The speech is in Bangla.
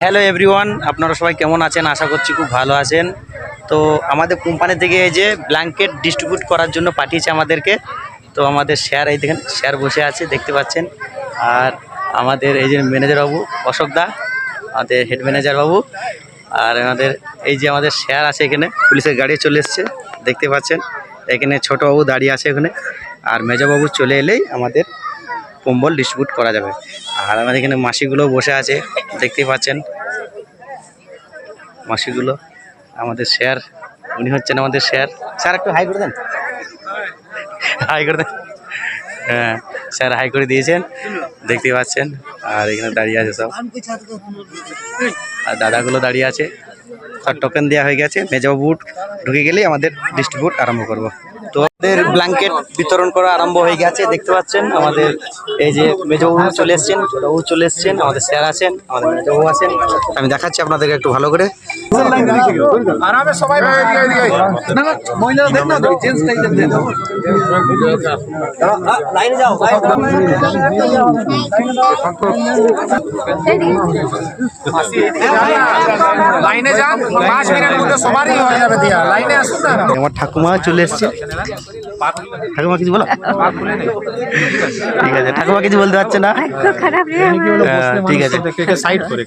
হ্যালো এভরিওয়ান, আপনারা সবাই কেমন আছেন? আশা করছি খুব ভালো আছেন। তো আমাদের কোম্পানি থেকে এই যে ব্ল্যাঙ্কেট ডিস্ট্রিবিউট করার জন্য পাঠিয়েছে আমাদেরকে। তো আমাদের স্যার এই দেখেন, স্যার বসে আছে দেখতে পাচ্ছেন। আর আমাদের এই যে ম্যানেজার বাবু অশোক দা, আমাদের হেড ম্যানেজার বাবু, আর আমাদের এই যে আমাদের স্যার আছে এখানে, পুলিশের গাড়ি চলে এসছে দেখতে পাচ্ছেন। এখানে ছোটোবাবু দাঁড়িয়ে আছে এখানে, আর মেজবাবু চলে এলেই আমাদের কম্বল ডিস্ট্রিবিউট করা যাবে। আর আমাদের এখানে মাসিগুলো বসে আছে দেখতে পাচ্ছেন, মাসিগুলো। আমাদের স্যার, উনি হচ্ছেন আমাদের স্যার। স্যার একটু হাই করে দেন, হাই করে দেন। হ্যাঁ, স্যার হাই করে দিয়েছেন দেখতে পাচ্ছেন। আর এখানে দাঁড়িয়ে আছে সব, আর দাদাগুলো দাঁড়িয়ে আছে। সব টোকেন দেওয়া হয়ে গেছে, মেজবাবু ঢুকে গেলেই আমাদের ডিস্ট্রিবিউট আরম্ভ করব। তো আমাদের ব্ল্যাঙ্কেট বিতরণ করা আরম্ভ হয়ে গেছে দেখতে পাচ্ছেন। আমাদের এই যে মেজবাবু চলে এসছেন, ছোটবাবু চলে এসছেন, আমাদের স্যার আছেন, আমাদের মেজবাবু আছেন। আমি দেখাচ্ছি আপনাদেরকে একটু ভালো করে। আরামে সবাই লাইনে যাও, লাইনে যান, 5 মিনিটের মধ্যে সবারই হয়ে যাবে দিয়া। লাইনে আসুন না। আমার ঠাকুমা চলে এসছে। ঠাকুমা কিছু বলো? ঠিক আছে, ঠাকুমা কিছু বলতে পারছে না। ঠিক আছে, সাইড করে